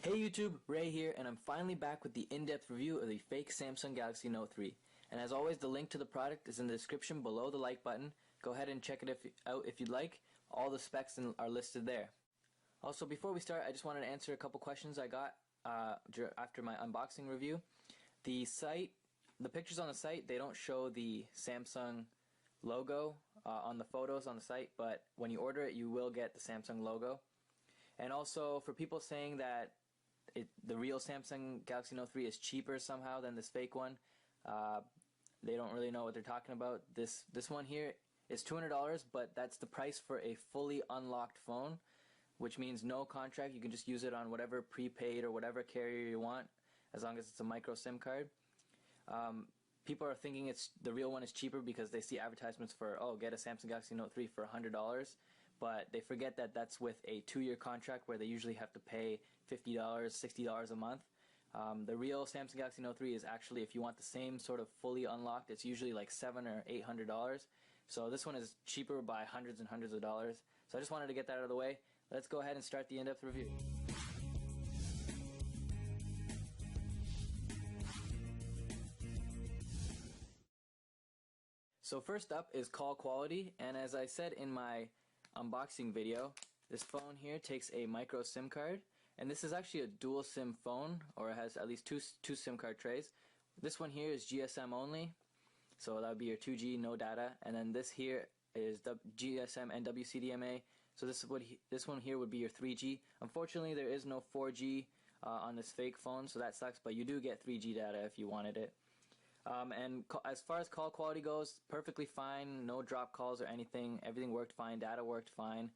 Hey YouTube, Ray here, and I'm finally back with the in-depth review of the fake Samsung Galaxy Note 3. And as always, the link to the product is in the description below the like button. Go ahead and check it out if you'd like. All the specs are listed there. Also, before we start, I just wanted to answer a couple questions I got after my unboxing review. The pictures on the site, they don't show the Samsung logo on the photos on the site, but when you order it, you will get the Samsung logo. And also, for people saying that the real Samsung Galaxy Note 3 is cheaper somehow than this fake one, they don't really know what they're talking about. This one here is $200, but that's the price for a fully unlocked phone, which means no contract. You can just use it on whatever prepaid or whatever carrier you want, as long as it's a micro SIM card. People are thinking the real one is cheaper because they see advertisements for, oh, get a Samsung Galaxy Note 3 for $100, but they forget that that's with a 2-year contract where they usually have to pay $50, $60 a month. The real Samsung Galaxy Note 3 is actually, if you want the same sort of fully unlocked, it's usually like $700 or $800. So this one is cheaper by hundreds and hundreds of dollars. So I just wanted to get that out of the way. Let's go ahead and start the in-depth review. So first up is call quality, and as I said in my unboxing video, this phone here takes a micro SIM card, and this is actually a dual SIM phone, or it has at least two SIM card trays. This one here is GSM only, so that would be your 2G, no data, and then this here is GSM and WCDMA, so this one here would be your 3G. Unfortunately, there is no 4G on this fake phone, so that sucks, but you do get 3G data if you wanted it. And as far as call quality goes, perfectly fine, no drop calls or anything. Everything worked fine, data worked fine.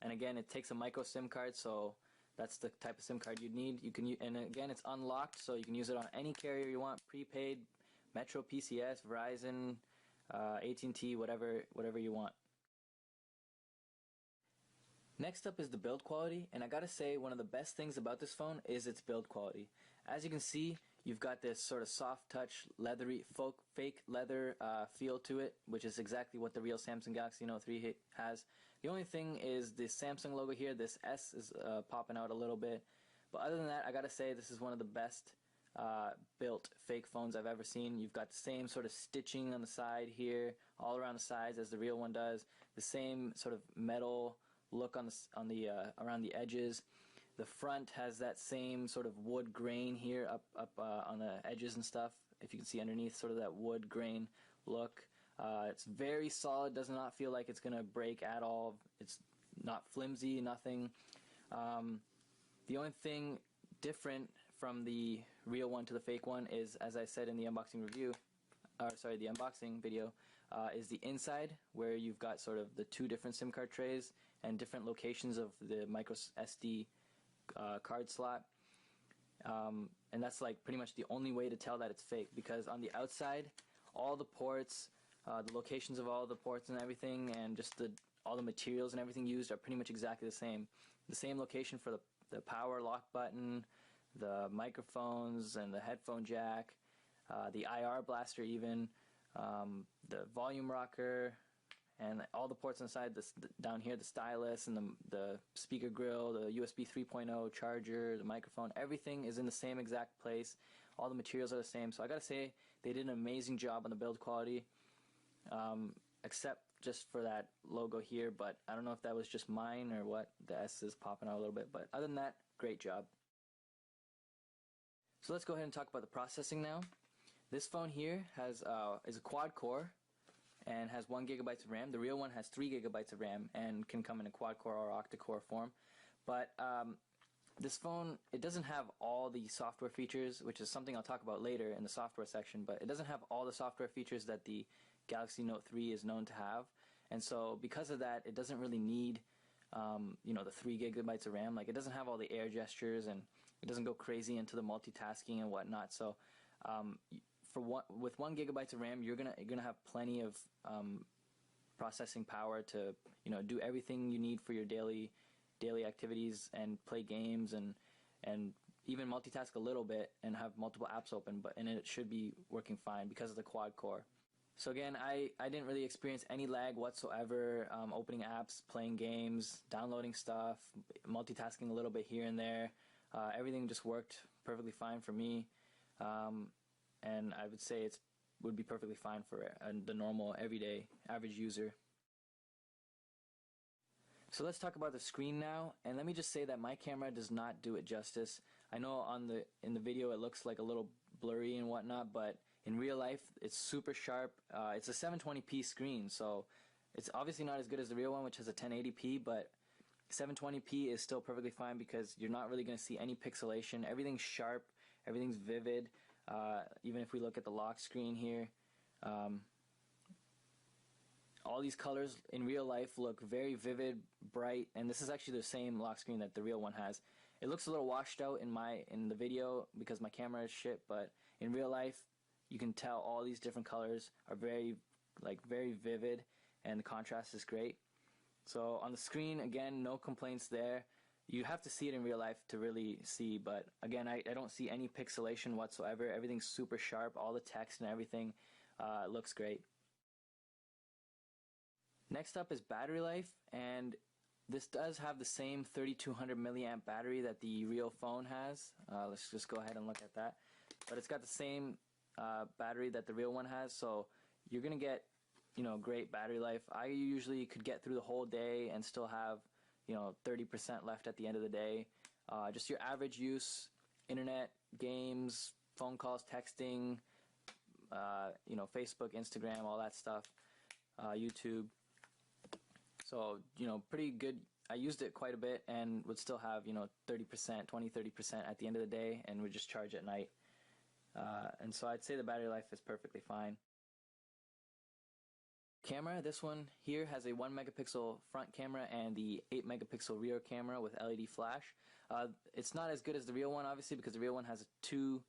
And again, it takes a micro SIM card, so that's the type of SIM card you'd need. And again, it's unlocked, so you can use it on any carrier you want, prepaid, Metro, PCS, Verizon, AT&T, whatever you want. Next up is the build quality, and I gotta say, one of the best things about this phone is its build quality. As you can see, you've got this sort of soft touch, leathery, fake leather feel to it, which is exactly what the real Samsung Galaxy Note 3 has. The only thing is the Samsung logo here, this S is popping out a little bit. But other than that, I gotta say, this is one of the best built fake phones I've ever seen. You've got the same sort of stitching on the side here, all around the sides as the real one does. The same sort of metal look around the edges. The front has that same sort of wood grain here up on the edges and stuff. If you can see underneath, sort of that wood grain look. It's very solid. Does not feel like it's gonna break at all. It's not flimsy, nothing. The only thing different from the real one to the fake one is, as I said in the unboxing review, the unboxing video, is the inside, where you've got sort of the 2 different SIM card trays and different locations of the micro SD card slot. And that's like pretty much the only way to tell that it's fake, because on the outside, all the ports, the locations of all the ports and everything, and just all the materials and everything used are pretty much exactly the same. The same location for the power lock button, the microphones and the headphone jack, the IR blaster even, the volume rocker, and all the ports inside, down here, the stylus and the speaker grill, the USB 3.0 charger, the microphone, everything is in the same exact place. All the materials are the same, so I gotta say, they did an amazing job on the build quality, except just for that logo here, but I don't know if that was just mine or what. The S is popping out a little bit, but other than that, great job. So let's go ahead and talk about the processing now. This phone here is a quad core and has 1 GB of RAM. The real one has 3 GB of RAM and can come in a quad core or octa-core form. But this phone, it doesn't have all the software features, which is something I'll talk about later in the software section, but it doesn't have all the software features that the Galaxy Note 3 is known to have. And so because of that, it doesn't really need the 3 GB of RAM. Like, it doesn't have all the air gestures, and it doesn't go crazy into the multitasking and whatnot. So with 1 GB of RAM, you're gonna have plenty of processing power to do everything you need for your daily activities and play games and even multitask a little bit and have multiple apps open. And it should be working fine because of the quad core. So again, I didn't really experience any lag whatsoever, opening apps, playing games, downloading stuff, multitasking a little bit here and there. Everything just worked perfectly fine for me, and I would say it would be perfectly fine for the normal, everyday, average user. So let's talk about the screen now, and let me just say that my camera does not do it justice. I know in the video it looks like a little blurry and whatnot, but in real life it's super sharp. It's a 720p screen, so it's obviously not as good as the real one, which has a 1080p, but 720p is still perfectly fine because you're not really going to see any pixelation. Everything's sharp, everything's vivid. Even if we look at the lock screen here, all these colors in real life look very vivid, bright, and this is actually the same lock screen that the real one has. It looks a little washed out in the video because my camera is shit, but in real life you can tell all these different colors are very vivid, and the contrast is great. So on the screen, again, no complaints there. You have to see it in real life to really see, but again, I don't see any pixelation whatsoever. Everything's super sharp, all the text and everything looks great. Next up is battery life, and this does have the same 3200 milliamp battery that the real phone has. Let's just go ahead and look at that. But it's got the same battery that the real one has, so you're gonna get, you know, great battery life. I usually could get through the whole day and still have, you know, 30% left at the end of the day. Just your average use, internet, games, phone calls, texting, you know, Facebook, Instagram, all that stuff, YouTube. So, you know, pretty good. I used it quite a bit and would still have, you know, 30%, 20-30% at the end of the day, and would just charge at night. And so I'd say the battery life is perfectly fine. Camera, this one here has a 1 megapixel front camera and the 8 megapixel rear camera with LED flash. It's not as good as the real one, obviously, because the real one has a 2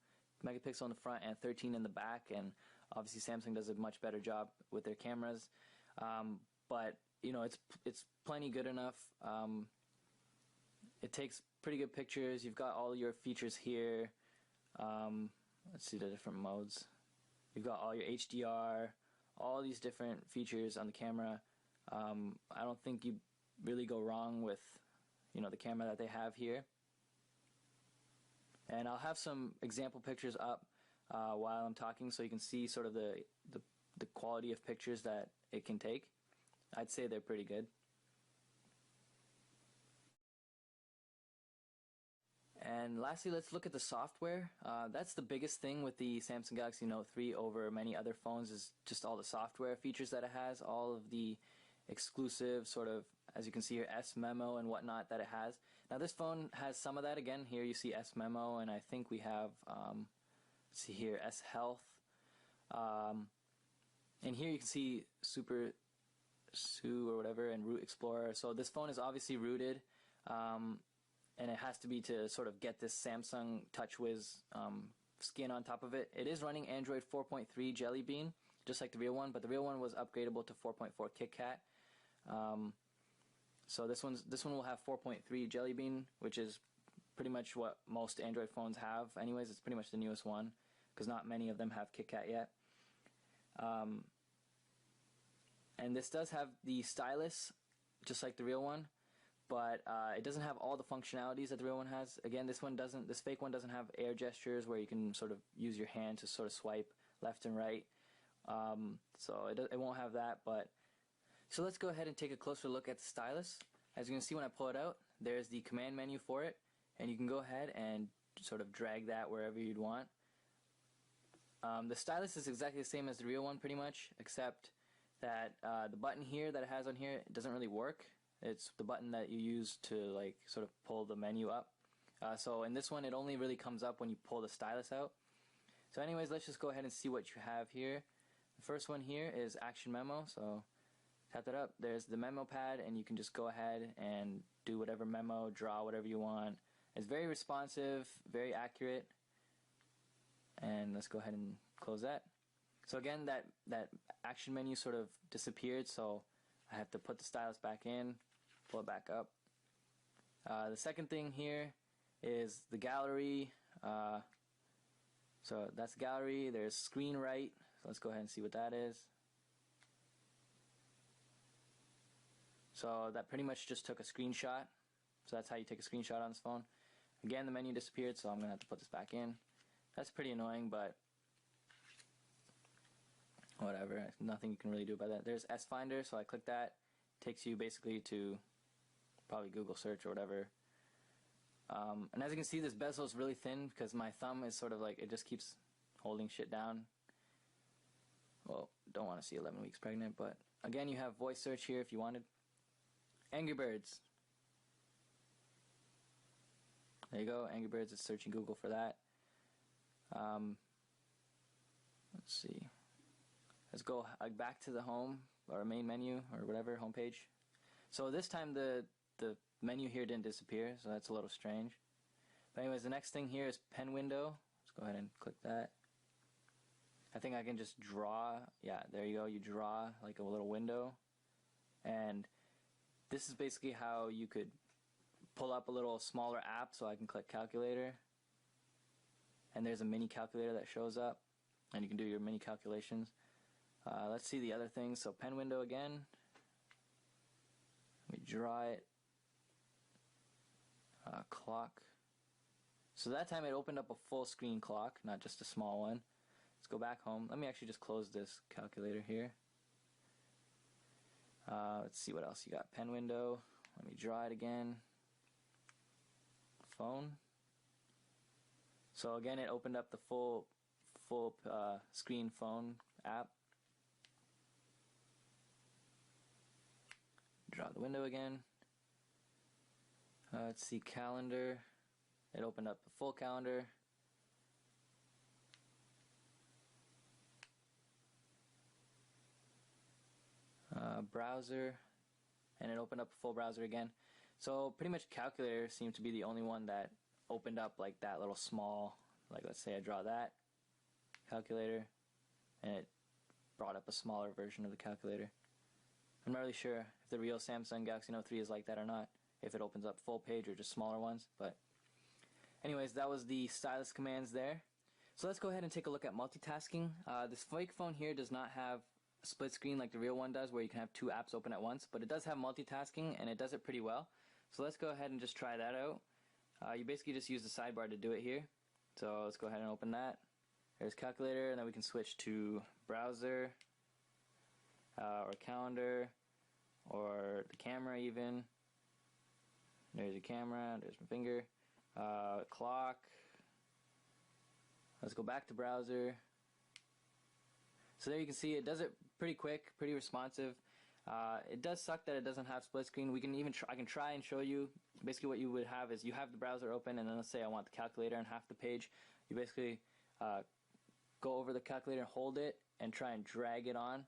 megapixel in the front and 13 in the back, and obviously Samsung does a much better job with their cameras. But you know, it's plenty good enough. It takes pretty good pictures. You've got all your features here. Let's see the different modes. You've got all your HDR, all these different features on the camera. I don't think you really go wrong with, you know, the camera that they have here. And I'll have some example pictures up while I'm talking, so you can see sort of the quality of pictures that it can take. I'd say they're pretty good. And lastly, let's look at the software. That's the biggest thing with the Samsung Galaxy Note 3 over many other phones, is just all the software features that it has, all of the exclusive sort of, as you can see here, S-Memo and whatnot that it has. Now this phone has some of that. Again, here you see S-Memo, and I think we have, let's see here, S-Health. And here you can see Super Sue or whatever, and Root Explorer. So this phone is obviously rooted, and it has to be to sort of get this Samsung TouchWiz skin on top of it. It is running Android 4.3 Jelly Bean, just like the real one, but the real one was upgradable to 4.4 KitKat. So this one will have 4.3 Jelly Bean, which is pretty much what most Android phones have. Anyways, it's pretty much the newest one, because not many of them have KitKat yet. And this does have the stylus, just like the real one, but it doesn't have all the functionalities that the real one has. Again, this fake one doesn't have air gestures where you can sort of use your hand to sort of swipe left and right. So it won't have that. But so let's go ahead and take a closer look at the stylus. As you can see when I pull it out, there's the command menu for it, and you can go ahead and sort of drag that wherever you'd want. The stylus is exactly the same as the real one pretty much, except that the button here that it has on here, it doesn't really work. It's the button that you use to like sort of pull the menu up. So in this one, it only really comes up when you pull the stylus out. So anyways, let's just go ahead and see what you have here. The first one here is Action Memo. So tap that up. There's the memo pad, and you can just go ahead and do whatever memo, draw whatever you want. It's very responsive, very accurate. And let's go ahead and close that. So again, that action menu sort of disappeared, so I have to put the stylus back in, pull it back up. The second thing here is the gallery. So that's gallery. There's screen right. So let's go ahead and see what that is. So that pretty much just took a screenshot. So that's how you take a screenshot on this phone. Again, the menu disappeared, so I'm going to have to put this back in. That's pretty annoying, but whatever. Nothing you can really do about that. There's S Finder, so I click that. Takes you basically to probably Google search or whatever. And as you can see, this bezel is really thin because my thumb is sort of like, it just keeps holding shit down. Well, don't want to see 11 weeks pregnant, but again, you have voice search here if you wanted. Angry Birds. There you go, Angry Birds is searching Google for that. Let's see. Let's go back to the home or main menu or whatever, home page. So this time the menu here didn't disappear, so that's a little strange. But anyways, the next thing here is pen window. Let's go ahead and click that. I think I can just draw. Yeah, there you go. You draw like a little window. And this is basically how you could pull up a little smaller app, so I can click calculator. And there's a mini calculator that shows up. And you can do your mini calculations. Let's see the other things. So pen window again. Let me draw it. Clock. So that time it opened up a full screen clock, not just a small one. Let's go back home. Let me actually just close this calculator here. Let's see what else you got. Pen window. Let me draw it again. Phone. So again, it opened up the full screen phone app. Draw the window again. Let's see, calendar. It opened up the full calendar. Browser, and it opened up a full browser again. So pretty much calculator seemed to be the only one that opened up like that little small, like let's say I draw that calculator, and it brought up a smaller version of the calculator. I'm not really sure if the real Samsung Galaxy Note 3 is like that or not, if it opens up full page or just smaller ones, but anyways, that was the stylus commands there. So let's go ahead and take a look at multitasking. This fake phone here does not have a split screen like the real one does, where you can have two apps open at once, but it does have multitasking, and it does it pretty well. So let's go ahead and just try that out. You basically just use the sidebar to do it here. So let's go ahead and open that. There's calculator, and then we can switch to browser, or calendar, or the camera even. There's your camera, there's my finger. Clock. Let's go back to browser. So there you can see it does it pretty quick, pretty responsive. It does suck that it doesn't have split screen. We can even I can try and show you. Basically what you would have is you have the browser open, and then let's say I want the calculator on half the page. You basically go over the calculator and hold it and try and drag it on.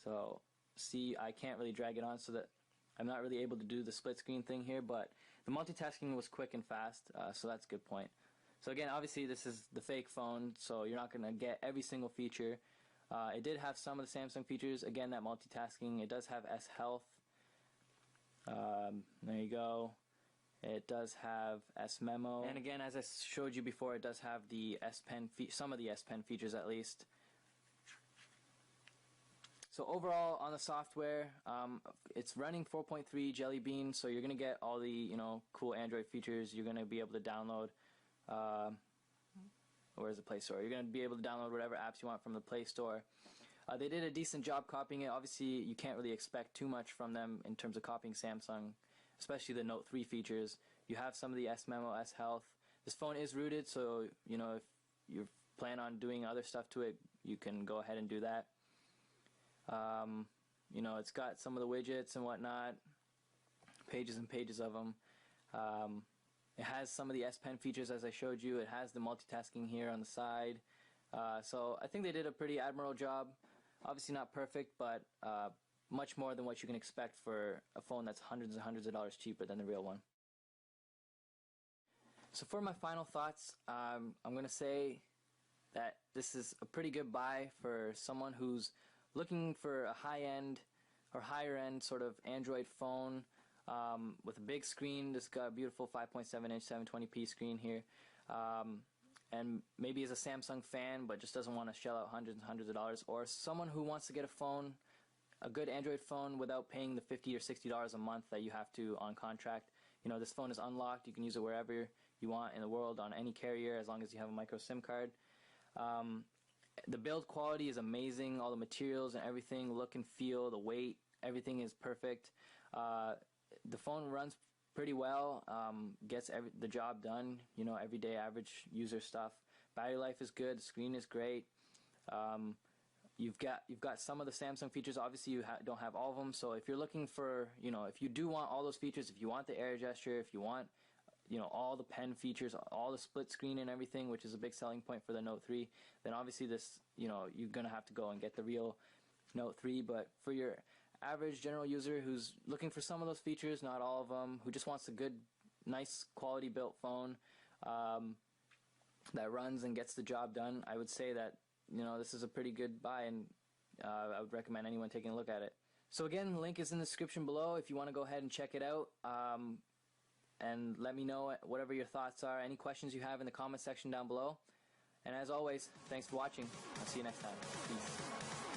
So see, I can't really drag it on, so that I'm not really able to do the split screen thing here, but the multitasking was quick and fast, so that's a good point. So again, obviously this is the fake phone, so you're not going to get every single feature. It did have some of the Samsung features, again that multitasking. It does have S Health. There you go. It does have S Memo, and again, as I showed you before, it does have the S Pen, some of the S Pen features at least. So overall on the software, it's running 4.3 Jelly Bean, so you're gonna get all the cool Android features. You're gonna be able to download. Where's the Play Store? You're gonna be able to download whatever apps you want from the Play Store. They did a decent job copying it. Obviously, you can't really expect too much from them in terms of copying Samsung, especially the Note 3 features. You have some of the S Memo, S Health. This phone is rooted, so if you plan on doing other stuff to it, you can go ahead and do that. It's got some of the widgets and whatnot, pages and pages of them. It has some of the S Pen features as I showed you. It has the multitasking here on the side. So I think they did a pretty admirable job. Obviously not perfect, but much more than what you can expect for a phone that's hundreds and hundreds of dollars cheaper than the real one. So for my final thoughts, I'm going to say that this is a pretty good buy for someone who's looking for a high-end or higher-end sort of Android phone with a big screen. This got a beautiful 5.7-inch 720p screen here. And maybe is a Samsung fan but just doesn't want to shell out hundreds and hundreds of dollars, or someone who wants to get a phone, a good Android phone, without paying the $50 or $60 a month that you have to on contract. This phone is unlocked. You can use it wherever you want in the world on any carrier as long as you have a micro SIM card. The build quality is amazing. All the materials and everything, look and feel, the weight, everything is perfect. The phone runs pretty well, gets the job done, you know, everyday average user stuff. Battery life is good, the screen is great. You've got some of the Samsung features. Obviously, you don't have all of them. So if you're looking for, you know, if you do want all those features, if you want the air gesture, if you want, you know, all the pen features, all the split screen and everything, which is a big selling point for the Note 3, then obviously this, you know, you're gonna have to go and get the real Note 3. But for your average general user who's looking for some of those features, not all of them, who just wants a good, nice quality built phone that runs and gets the job done, I would say that, you know, this is a pretty good buy, and I would recommend anyone taking a look at it. So again, the link is in the description below if you want to go ahead and check it out. And let me know whatever your thoughts are, any questions you have in the comment section down below. And as always, thanks for watching. I'll see you next time. Peace.